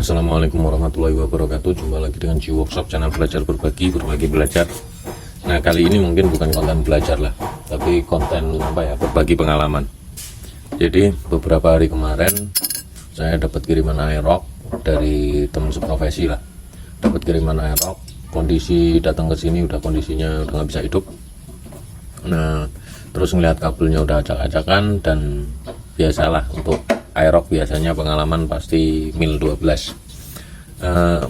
Assalamualaikum warahmatullahi wabarakatuh. Jumpa lagi dengan G Workshop, channel belajar berbagi belajar. Nah, kali ini mungkin bukan konten belajar lah, tapi konten berbagi pengalaman. Jadi beberapa hari kemarin saya dapat kiriman aerox dari teman seprofesi lah. Dapat kiriman aerox, kondisi datang ke sini kondisinya udah nggak bisa hidup. Nah, terus ngelihat kabelnya udah acak-acakan, dan biasalah untuk aerox biasanya pengalaman pasti mil 12.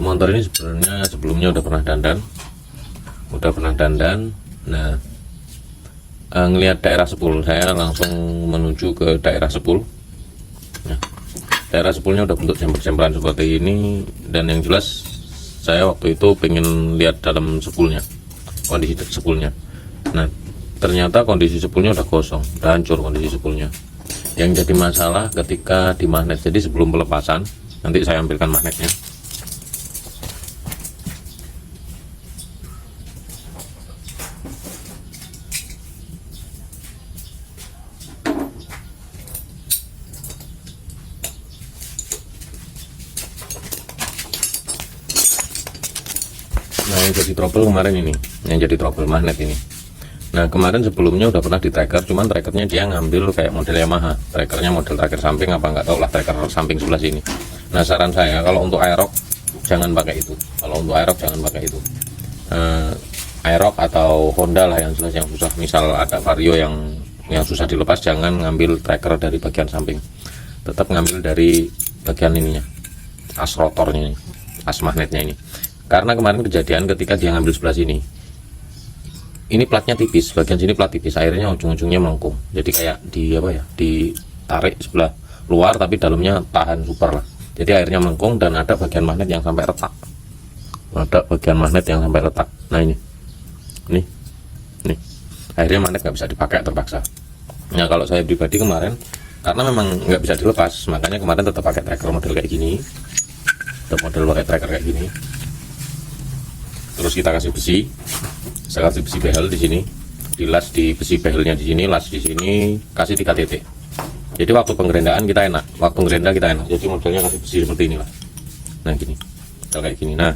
Motor ini sebenarnya sebelumnya udah pernah dandan. Nah, ngelihat daerah sepul, saya langsung menuju ke daerah sepul. Nah, daerah sepulnya udah bentuk semper-semperan seperti ini, dan yang jelas saya waktu itu pengen lihat dalam sepulnya, kondisi sepulnya. Nah, ternyata kondisi sepulnya udah kosong, udah hancur kondisi sepulnya. Yang jadi masalah ketika di magnet. Jadi sebelum pelepasan, nanti saya ambilkan magnetnya. Nah, yang jadi trouble kemarin ini, yang jadi trouble magnet ini. Nah, kemarin sebelumnya udah pernah di tracker, cuman trackernya dia ngambil kayak model Yamaha, trackernya model tracker samping apa nggak tahu lah, tracker samping sebelah sini. Nah, saran saya kalau untuk aerox jangan pakai itu. Kalau untuk aerox jangan pakai itu. Aerox atau Honda lah yang jelas yang susah. Misal ada Vario yang susah dilepas, jangan ngambil tracker dari bagian samping. Tetap ngambil dari bagian ininya, as rotornya ini, as magnetnya ini. Karena kemarin kejadian ketika dia ngambil sebelah sini. Ini platnya tipis, bagian sini plat tipis, airnya ujung-ujungnya melengkung. Jadi kayak ditarik sebelah luar, tapi dalamnya tahan super lah. Jadi airnya melengkung, dan ada bagian magnet yang sampai retak. Nah, ini, akhirnya magnet nggak bisa dipakai, terpaksa. Nah, kalau saya pribadi kemarin, karena memang nggak bisa dilepas, makanya kemarin tetap pakai tracker model kayak gini. Terus kita kasih besi. Saya kasih besi behel di sini, dilas di besi behelnya di sini, las di sini, kasih 3 titik. Jadi waktu penggerendaan kita enak, Jadi modelnya kasih besi seperti inilah. Nah, gini, kayak gini. Nah,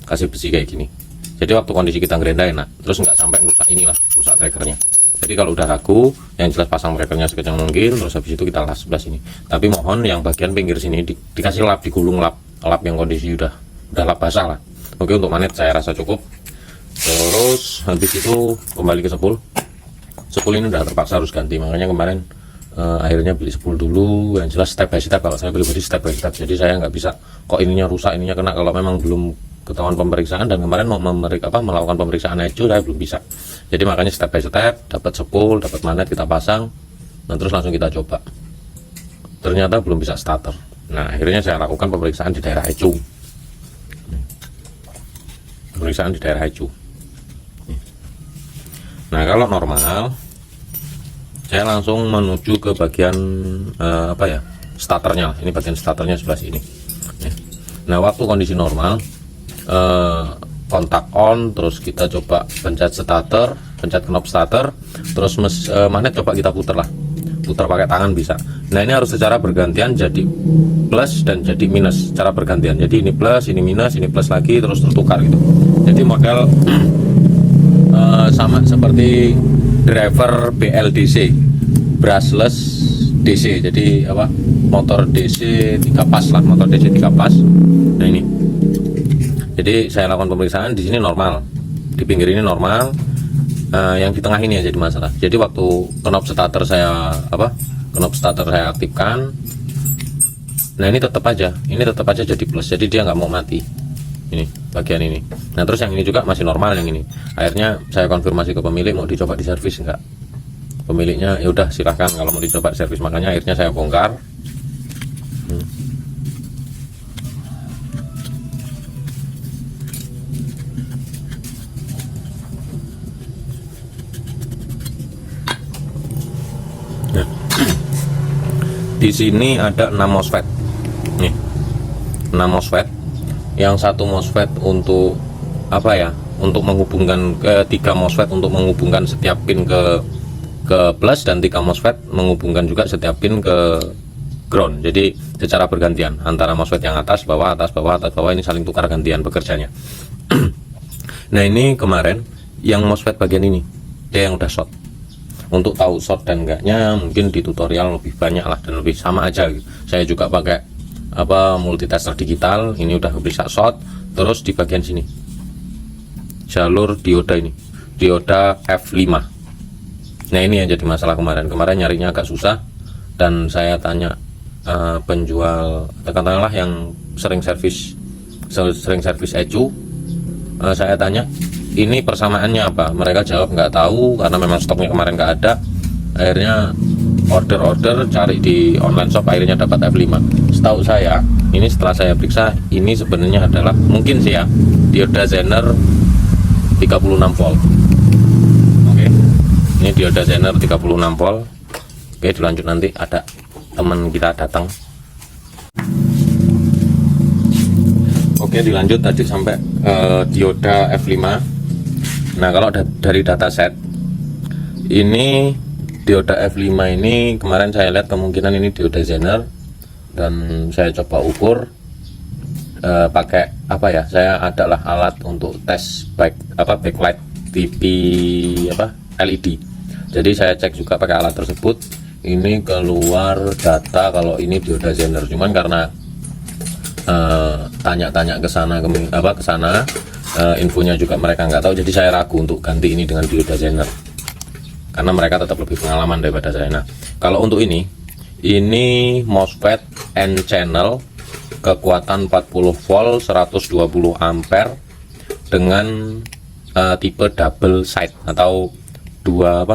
kasih besi kayak gini. Jadi waktu kondisi kita gerenda enak, terus nggak sampai rusak rusak trackernya. Jadi kalau udah ragu, yang jelas pasang trackernya sekecil mungkin, terus habis itu kita las sebelah sini. Tapi mohon yang bagian pinggir sini dikasih lap, digulung lap yang kondisi udah lap basah lah. Oke, untuk magnet saya rasa cukup. Terus habis itu kembali ke sepul ini udah terpaksa harus ganti, makanya kemarin akhirnya beli sepul dulu. Yang jelas step by step, kalau saya pribadi step by step. Jadi saya nggak bisa kok ininya rusak, ininya kena, kalau memang belum ketahuan pemeriksaan. Dan kemarin mau melakukan pemeriksaan ECU, saya belum bisa. Jadi makanya step by step, dapat sepul, dapat magnet, kita pasang, dan terus langsung kita coba. Ternyata belum bisa starter. Nah, akhirnya saya lakukan pemeriksaan di daerah ECU. Nah, kalau normal saya langsung menuju ke bagian starternya. Ini bagian starternya sebelah sini. Nah, waktu kondisi normal, kontak on, terus kita coba pencet knob starter, terus magnet coba kita putar pakai tangan bisa. Nah, ini harus secara bergantian, jadi plus dan jadi minus secara bergantian. Jadi ini plus, ini minus, ini plus lagi, terus tertukar gitu. Jadi model sama seperti driver BLDC, brushless DC. Jadi motor DC 3 pas lah, Nah, ini. Jadi saya lakukan pemeriksaan di sini normal, di pinggir ini normal. Yang di tengah ini yang jadi masalah. Jadi waktu knob starter saya aktifkan, nah ini tetap aja jadi plus. Jadi dia nggak mau mati. Ini bagian ini. Nah, terus yang ini juga masih normal, yang ini. Akhirnya saya konfirmasi ke pemilik, mau dicoba diservis enggak. Pemiliknya ya udah silahkan kalau mau dicoba diservis. Makanya akhirnya saya bongkar. Nah, di sini ada 6 MOSFET. Nih, 6 MOSFET. Yang satu MOSFET untuk untuk menghubungkan ke 3 MOSFET untuk menghubungkan setiap pin ke plus, dan 3 MOSFET menghubungkan juga setiap pin ke ground. Jadi secara bergantian antara MOSFET yang atas bawah ini saling tukar gantian bekerjanya. Nah ini kemarin yang MOSFET bagian ini dia yang udah short. Untuk tahu short dan enggaknya mungkin di tutorial lebih banyak lah dan lebih sama aja gitu. Saya juga pakai multitester digital, ini udah bisa short. Terus di bagian sini jalur dioda, ini dioda F5. Nah ini yang jadi masalah kemarin nyarinya agak susah, dan saya tanya penjual katakanlah yang sering servis ECU, saya tanya ini persamaannya apa, mereka jawab nggak tahu karena memang stoknya kemarin nggak ada. Akhirnya order cari di online shop, akhirnya dapat F5. Setahu saya ini, setelah saya periksa, ini sebenarnya adalah mungkin sih ya dioda Zener 36 volt. Oke, ini dioda Zener 36 volt. Oke, dilanjut nanti ada teman kita datang. Oke, dilanjut tadi sampai dioda F5. Nah kalau dari dataset ini dioda F5 ini kemarin saya lihat kemungkinan ini dioda Zener, dan saya coba ukur pakai apa ya, saya adalah alat untuk tes backlight TV LED. Jadi saya cek juga pakai alat tersebut, ini keluar data kalau ini dioda Zener. Cuman karena tanya-tanya ke sana infonya juga mereka nggak tahu, jadi saya ragu untuk ganti ini dengan dioda Zener karena mereka tetap lebih pengalaman daripada saya. Nah kalau untuk ini MOSFET N channel kekuatan 40 volt 120 ampere dengan tipe double side atau dua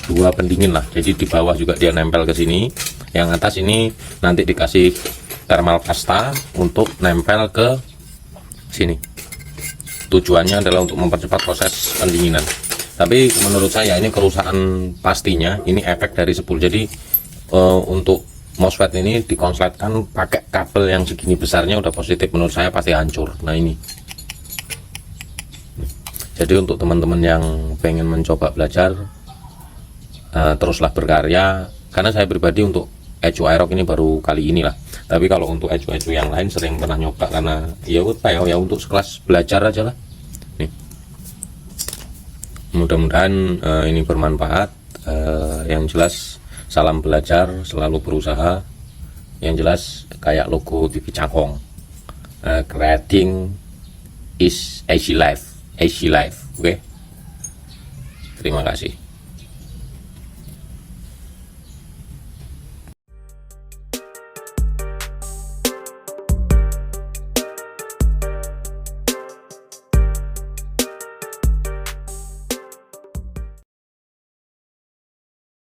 dua pendingin lah. Jadi di bawah juga dia nempel ke sini, yang atas ini nanti dikasih thermal pasta untuk nempel ke sini. Tujuannya adalah untuk mempercepat proses pendinginan. Tapi menurut saya ini kerusakan pastinya ini efek dari spool. Jadi untuk MOSFET ini dikonsletkan pakai kabel yang segini besarnya udah positif, menurut saya pasti hancur. Nah ini. Jadi untuk teman-teman yang pengen mencoba belajar, teruslah berkarya. Karena saya pribadi untuk ECU Aerox ini baru kali ini lah. Tapi kalau untuk ECU yang lain sering pernah nyoba, karena ya untuk sekelas belajar aja lah. Nih. Mudah-mudahan ini bermanfaat. Yang jelas salam belajar, selalu berusaha. Yang jelas kayak logo TV Cakong, creating is easy life. Oke. Terima kasih.